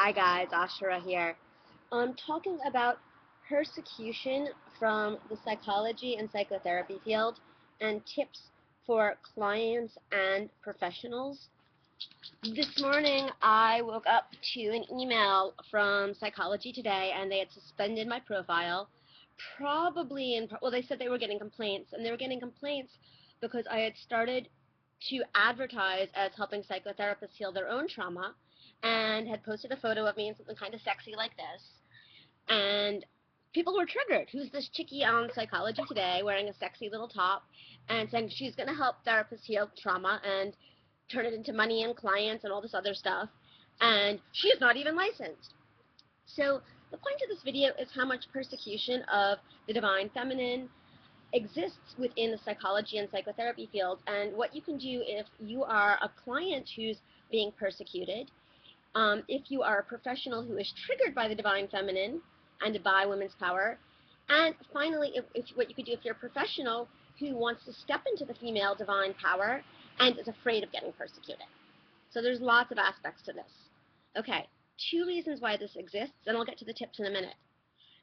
Hi guys, Ashura here. I'm talking about persecution from the psychology and psychotherapy field and tips for clients and professionals. This morning I woke up to an email from Psychology Today and they had suspended my profile. Well, they said they were getting complaints, and they were getting complaints because I had started to advertise as helping psychotherapists heal their own trauma and had posted a photo of me in something kind of sexy like this. And people were triggered. Who's this chickie on Psychology Today wearing a sexy little top and saying she's going to help therapists heal trauma and turn it into money and clients and all this other stuff. And she is not even licensed. So the point of this video is how much persecution of the divine feminine exists within the psychology and psychotherapy field, and what you can do if you are a client who's being persecuted, if you are a professional who is triggered by the divine feminine and by women's power, and finally, what you could do if you're a professional who wants to step into the female divine power and is afraid of getting persecuted. So there's lots of aspects to this. Okay, 2 reasons why this exists, and I'll get to the tips in a minute.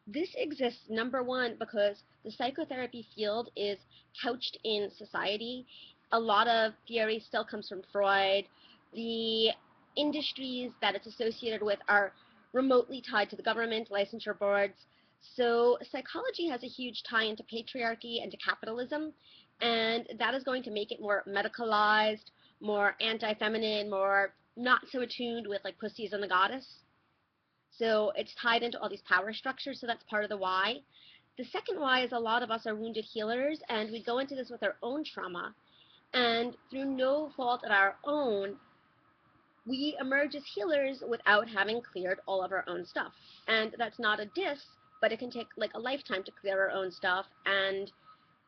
This exists, number one, because the psychotherapy field is couched in society. A lot of theory still comes from Freud. The industries that it's associated with are remotely tied to the government, licensure boards. So psychology has a huge tie into patriarchy and to capitalism, and that is going to make it more medicalized, more anti-feminine, more not so attuned with like pussies and the goddess. So it's tied into all these power structures, so that's part of the why. The second why is a lot of us are wounded healers, and we go into this with our own trauma, and through no fault of our own, we emerge as healers without having cleared all of our own stuff. And that's not a diss, but it can take like a lifetime to clear our own stuff, and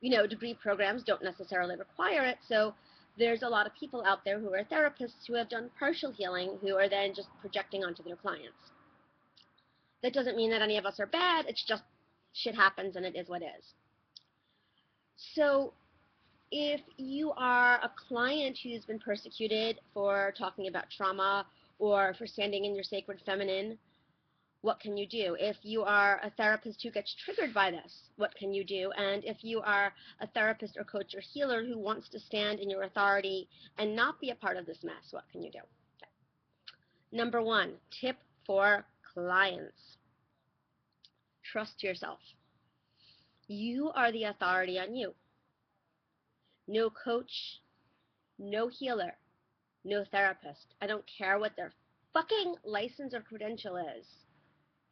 degree programs don't necessarily require it, so there's a lot of people out there who are therapists who have done partial healing who are then just projecting onto their clients. That doesn't mean that any of us are bad, it's just shit happens and it is what is. So if you are a client who's been persecuted for talking about trauma or for standing in your sacred feminine, what can you do? If you are a therapist who gets triggered by this, what can you do? And if you are a therapist or coach or healer who wants to stand in your authority and not be a part of this mess, what can you do? Okay. Number one, tip for clients. Trust yourself. You are the authority on you. No coach, no healer, no therapist, I don't care what their fucking license or credential is,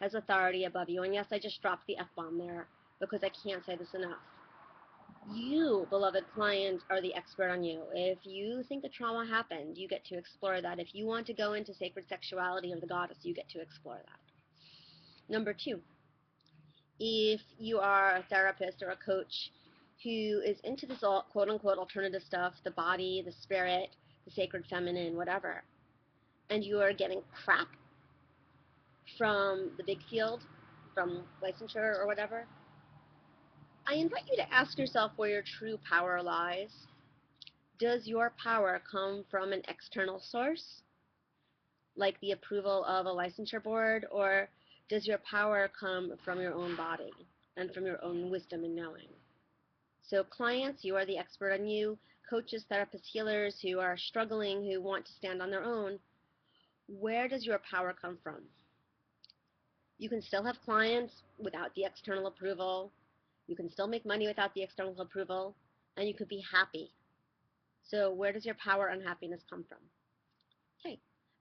has authority above you. And yes, I just dropped the F-bomb there because I can't say this enough. You, beloved client, are the expert on you. If you think a trauma happened, you get to explore that. If you want to go into sacred sexuality or the goddess, you get to explore that. Number two, if you are a therapist or a coach who is into this quote-unquote alternative stuff, the body, the spirit, the sacred feminine, whatever, and you are getting crap from the big field, from licensure or whatever, I invite you to ask yourself where your true power lies. Does your power come from an external source, like the approval of a licensure board, or does your power come from your own body and from your own wisdom and knowing? So clients, you are the expert on you. Coaches, therapists, healers who are struggling, who want to stand on their own, where does your power come from? You can still have clients without the external approval. You can still make money without the external approval, and you could be happy. So where does your power and happiness come from? Okay.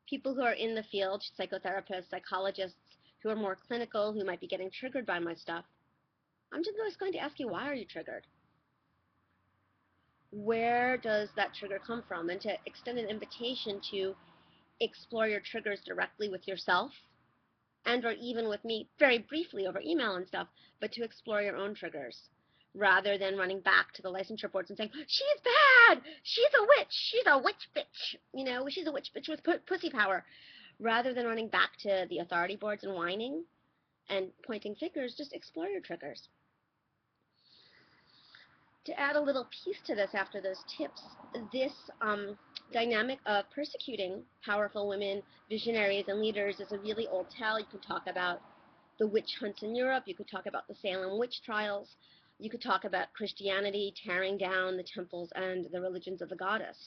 People who are in the field, psychotherapists, psychologists, who are more clinical, who might be getting triggered by my stuff, I'm just going to ask you, why are you triggered? Where does that trigger come from? And to extend an invitation to explore your triggers directly with yourself, and or even with me very briefly over email and stuff, but to explore your own triggers rather than running back to the licensure boards and saying, she's bad, she's a witch bitch, she's a witch bitch with pussy power. Rather than running back to the authority boards and whining and pointing fingers, just explore your triggers. To add a little piece to this after those tips, this dynamic of persecuting powerful women, visionaries, and leaders is a really old tale. You could talk about the witch hunts in Europe. You could talk about the Salem witch trials. You could talk about Christianity tearing down the temples and the religions of the goddess.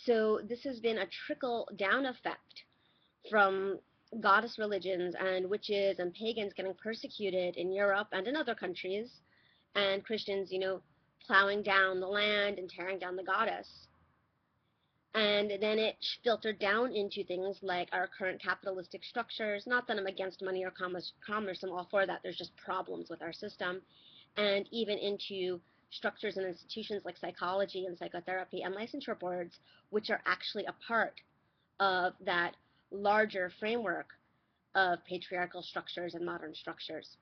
So this has been a trickle down effect from goddess religions and witches and pagans getting persecuted in Europe and in other countries, and Christians, plowing down the land and tearing down the goddess. And then it filtered down into things like our current capitalistic structures. Not that I'm against money or commerce, I'm all for that. There's just problems with our system. And even into structures and institutions like psychology and psychotherapy and licensure boards, which are actually a part of that larger framework of patriarchal structures and modern structures.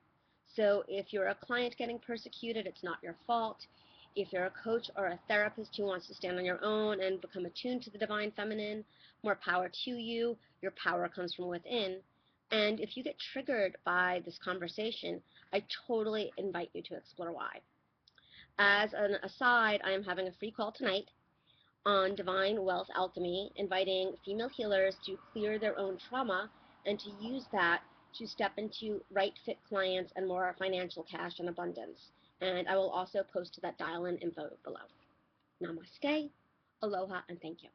So if you're a client getting persecuted, it's not your fault. If you're a coach or a therapist who wants to stand on your own and become attuned to the divine feminine, more power to you. Your power comes from within. And if you get triggered by this conversation, I totally invite you to explore why. As an aside, I am having a free call tonight on Divine Wealth Alchemy, inviting female healers to clear their own trauma and to use that to step into right fit clients and more financial cash and abundance. And I will also post that dial-in info below. Namaste, aloha, and thank you.